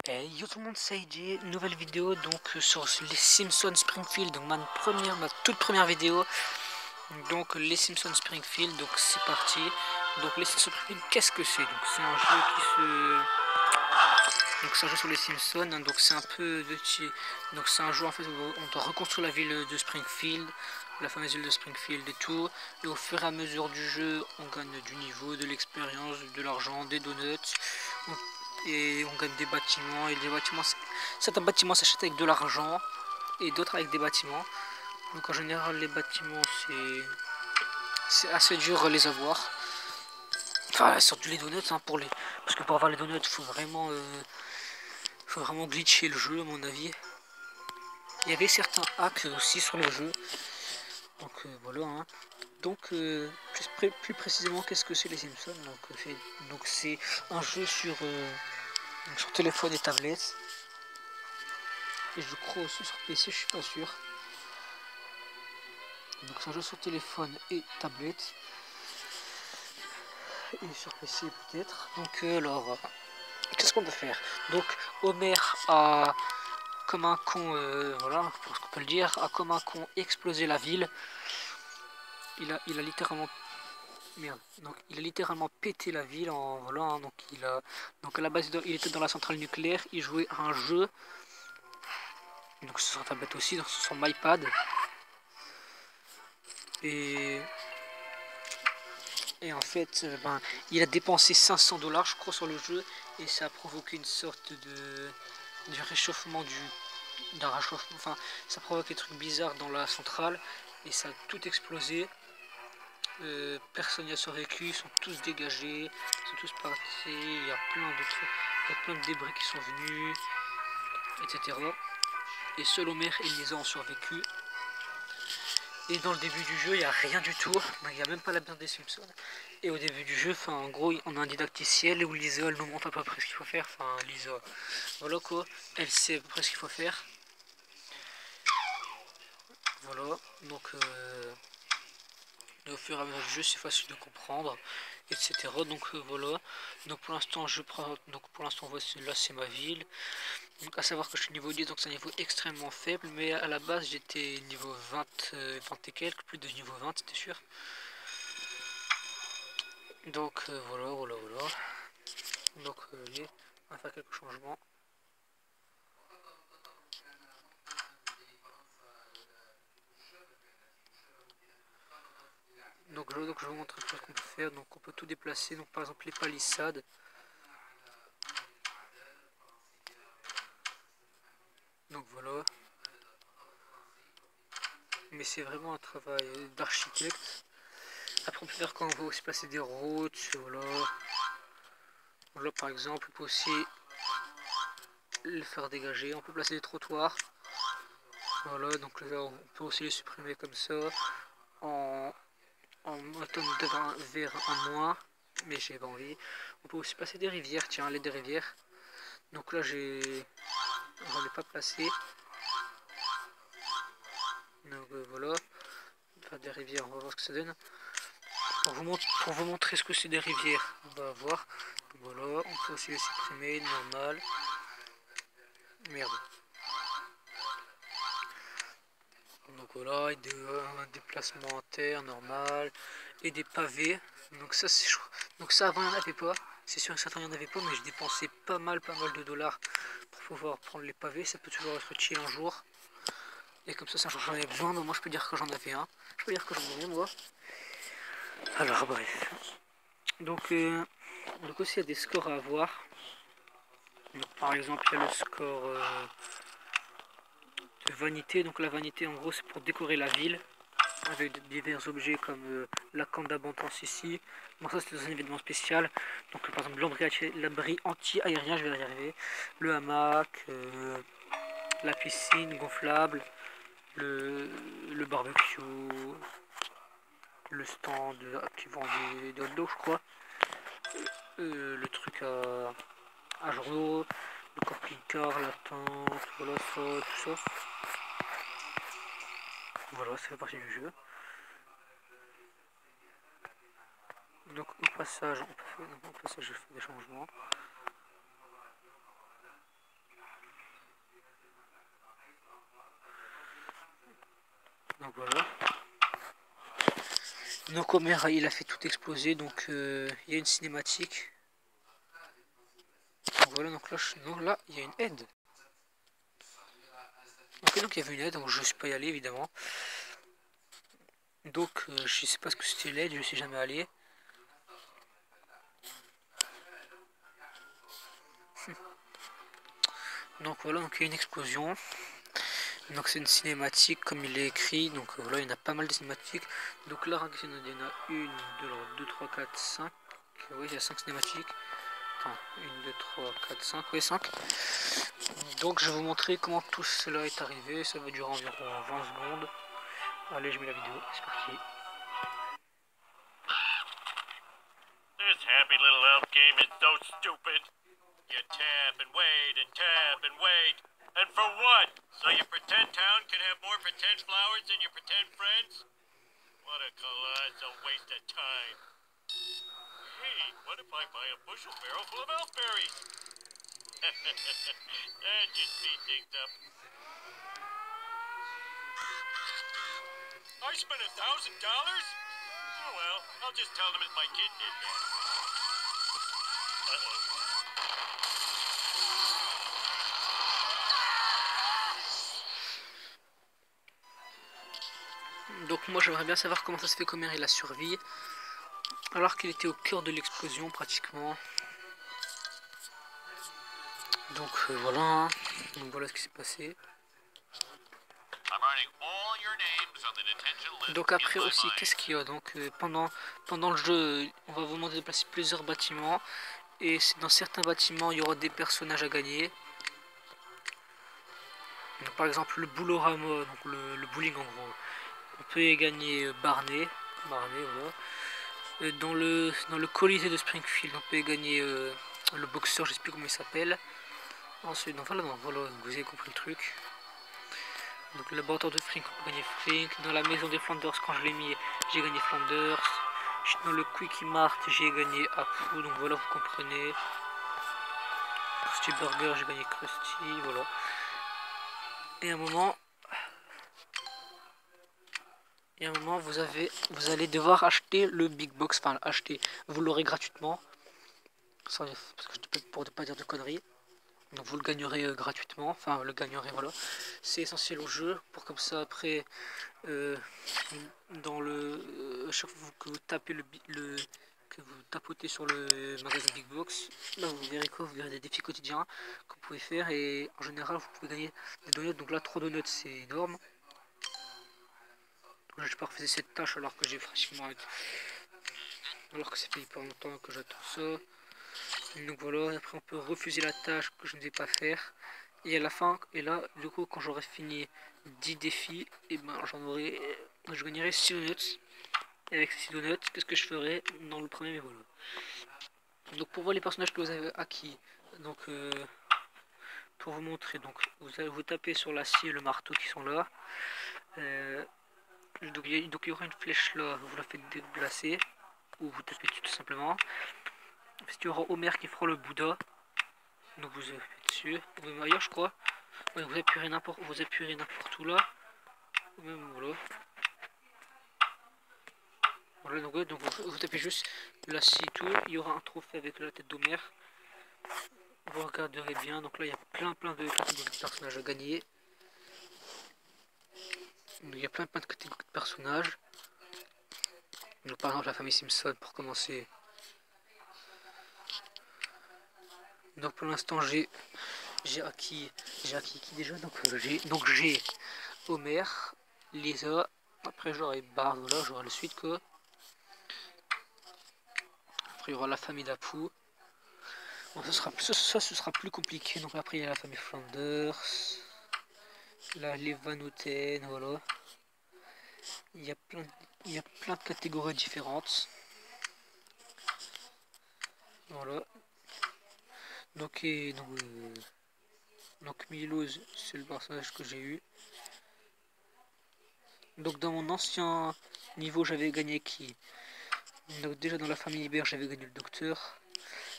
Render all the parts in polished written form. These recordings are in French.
Hey yo tout le monde, c'est AJ, nouvelle vidéo donc sur les Simpsons Springfield, donc ma toute première vidéo, donc les Simpsons Springfield, donc c'est parti. Donc les Simpsons Springfield, qu'est-ce que c'est? Donc c'est un jeu qui se... Donc c'est un jeu sur les Simpsons, hein, donc c'est un peu de... Donc c'est un jeu en fait où on doit reconstruire la ville de Springfield, la fameuse ville de Springfield et tout, et au fur et à mesure du jeu, on gagne du niveau, de l'expérience, de l'argent, des donuts, et on gagne des bâtiments, et des bâtiments, certains bâtiments s'achètent avec de l'argent, et d'autres avec des bâtiments. Donc en général les bâtiments c'est assez dur à les avoir. Enfin surtout les donuts hein, parce que pour avoir les donuts faut vraiment glitcher le jeu à mon avis. Il y avait certains hacks aussi sur le jeu. Donc voilà. Hein. Donc plus précisément qu'est-ce que c'est les Simpsons. Donc c'est un jeu sur téléphone et tablette. Et je crois aussi sur PC, je suis pas sûr. Donc c'est un jeu sur téléphone et tablette. Et sur PC peut-être. Donc alors, qu'est-ce qu'on va faire? Donc Homer a comme un con, voilà, pour ce qu'on peut le dire, a comme un con explosé la ville. Il a littéralement... Merde. Donc il a littéralement pété la ville en volant. Hein, donc à la base il était dans la centrale nucléaire. Il jouait à un jeu. Donc sur sa tablette aussi, donc sur son iPad. Et en fait, il a dépensé 500 $ je crois sur le jeu et ça a provoqué une sorte de réchauffement d'un réchauffement. Enfin, ça provoque des trucs bizarres dans la centrale et ça a tout explosé. Personne n'y a survécu, ils sont tous dégagés, ils sont tous partis. Il y a plein de trucs, il y a plein de débris qui sont venus, etc. Et seul Homer et Lisa ont survécu. Et dans le début du jeu, il n'y a rien du tout. Il n'y a même pas la bande des Simpsons. Et au début du jeu, en gros, on a un didacticiel où Lisa, elle nous montre à peu près ce qu'il faut faire. Enfin, Lisa, voilà quoi. Elle sait à peu près ce qu'il faut faire. Voilà. Donc, au fur et à mesure du jeu, c'est facile de comprendre, etc. Donc, voilà. Donc, pour l'instant, voici là, c'est ma ville. Donc, à savoir que je suis niveau 10, donc c'est un niveau extrêmement faible. Mais à la base, j'étais niveau 20, 20 et quelques, plus de niveau 20, c'était sûr. Donc voilà. Donc allez, on va faire quelques changements. Donc je vais vous montrer ce qu'on peut faire. Donc on peut tout déplacer. Donc par exemple les palissades. Donc voilà. Mais c'est vraiment un travail d'architecte. Après on peut faire quand on va aussi placer des routes. Voilà. Là par exemple on peut aussi le faire dégager. On peut placer des trottoirs. Voilà, donc là on peut aussi les supprimer comme ça. En mettant vers un moins. Mais j'ai pas envie. On peut aussi placer des rivières. Tiens, les des rivières. Donc là j'en ai pas placé. Donc voilà. Enfin, des rivières, on va voir ce que ça donne. Pour vous montrer ce que c'est des rivières, on va voir. Voilà, on peut aussi les supprimer, normal. Merde. Donc voilà, un déplacement en terre, normal. Et des pavés. Donc ça, donc ça avant il n'y en avait pas. C'est sûr que certains il n'y en avait pas, mais je dépensais pas mal de dollars pour pouvoir prendre les pavés. Ça peut toujours être utile un jour. Et comme ça j'en ai besoin, mais moi je peux dire que j'en avais un. Je peux dire que j'en ai un, moi. Alors bref. Donc aussi il y a des scores à avoir. Donc, par exemple il y a le score de vanité. Donc la vanité en gros c'est pour décorer la ville. Avec divers objets comme la canne d'abondance ici. Bon ça c'est dans un événement spécial. Donc par exemple l'abri anti-aérien, je vais y arriver. Le hamac, la piscine gonflable, le barbecue, le stand qui vend des hot dogs je crois. Le truc à journaux, le camping-car, la tente, voilà ça, tout ça. Voilà, ça fait partie du jeu. Donc au passage, je fais des changements. Donc voilà. Donc Homer il a fait tout exploser, donc il y a une cinématique. Donc voilà, donc là il y a une aide. Ok, donc il y avait une aide, donc je ne suis pas y allé évidemment. Donc je sais pas ce que c'était l'aide, je ne suis jamais allé. Donc voilà, donc il y a une explosion. Donc c'est une cinématique comme il est écrit. Donc voilà, il y en a pas mal de cinématiques. Donc là, il y en a une, 2, 3, 4, 5. Oui, il y a 5 cinématiques. Attends, 1, 2, 3, 4, 5. Oui, 5. Donc je vais vous montrer comment tout cela est arrivé. Ça va durer environ 20 secondes. Allez, je mets la vidéo. C'est parti. This happy little elf game is so stupid. You tap and wait and tap and wait. And for what? So your pretend town can have more pretend flowers than your pretend friends? What a colossal waste of time. Hey, what if I buy a bushel barrel full of elfberries? That just speed things up. I spent $1,000? Oh well, I'll just tell them my kid did that. Uh-oh. Donc moi j'aimerais bien savoir comment ça se fait qu'Homer il a survécu alors qu'il était au cœur de l'explosion pratiquement. Donc voilà, hein. Donc voilà ce qui s'est passé. Donc après aussi qu'est-ce qu'il y a, donc pendant le jeu on va vous demander de placer plusieurs bâtiments et dans certains bâtiments il y aura des personnages à gagner. Donc, par exemple le Boulorama, donc le bowling en gros, on peut y gagner Barney voilà. Dans le Colisée de Springfield on peut y gagner le boxeur, je sais plus comment il s'appelle. Ensuite donc voilà, vous avez compris le truc. Donc le laboratoire de Frink, on peut gagner Frink. Dans la maison des Flanders, quand je l'ai mis, j'ai gagné Flanders. Dans le Quickie Mart, j'ai gagné Apu. Donc voilà, vous comprenez. Krusty Burger, j'ai gagné Krusty. Voilà. Et à un moment, vous allez devoir acheter le Big Box. Enfin, acheter. Vous l'aurez gratuitement. Parce que pour ne pas dire de conneries. Donc vous le gagnerez gratuitement, enfin le gagnerez, voilà. C'est essentiel au jeu pour comme ça après dans chaque fois que vous tapez que vous tapotez sur le magasin Big Box, là vous verrez quoi, vous verrez des défis quotidiens que vous pouvez faire et en général vous pouvez gagner des donuts. Donc là 3 donuts c'est énorme. Donc là je pas refait cette tâche alors que j'ai pratiquement alors que ça fait hyper longtemps que j'attends ça. Donc voilà, après on peut refuser la tâche que je ne vais pas faire. Et à la fin, et là, du coup, quand j'aurai fini 10 défis, et ben je gagnerai 6 donuts. Et avec ces 6 donuts, qu'est-ce que je ferai dans le premier niveau? Donc pour voir les personnages que vous avez acquis, donc pour vous montrer, donc vous tapez sur la scie et le marteau qui sont là. Donc il y aura une flèche là, vous la faites déplacer, ou vous tapez tout simplement. Ensuite, il y aura Homer qui fera le Bouddha. Donc vous appuyez dessus. Vous voyez ailleurs, je crois. Ouais, vous appuierez n'importe où là. Ou même voilà. Voilà, donc vous tapez juste la scie et tout. Il y aura un trophée avec la tête d'Homer. Vous regarderez bien. Donc là, il y a plein de catégories de personnages à gagner. Donc, il y a plein de catégories de personnages. Donc, par exemple, la famille Simpson pour commencer. Donc pour l'instant j'ai acquis qui déjà, donc j'ai Homer, Lisa, après j'aurai Bart, voilà, j'aurai le suite quoi. Après il y aura la famille d'Apu. Bon, ce sera plus compliqué. Donc après il y a la famille Flanders, là les Van Houten, voilà. Il y a plein de catégories différentes. Voilà. Donc Milouz, c'est le personnage que j'ai eu. Donc dans mon ancien niveau j'avais gagné qui? Donc déjà dans la famille Iber j'avais gagné le docteur.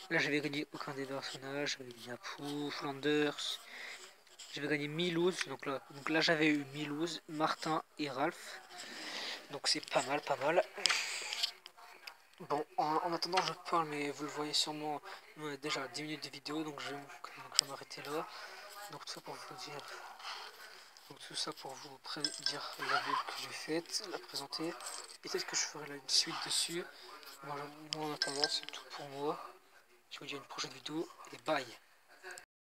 Là j'avais gagné aucun des personnages, j'avais gagné Apu, Flanders, j'avais gagné Milouz. Donc là j'avais eu Milouz, Martin et Ralph. Donc c'est pas mal, pas mal. Bon, en attendant je parle, mais vous le voyez sûrement, déjà 10 minutes de vidéo, donc je vais m'arrêter là. Donc tout ça pour vous dire, dire la build que j'ai faite, la présenter. Peut-être que je ferai là une suite dessus. Moi en attendant c'est tout pour moi. Je vous dis à une prochaine vidéo et bye.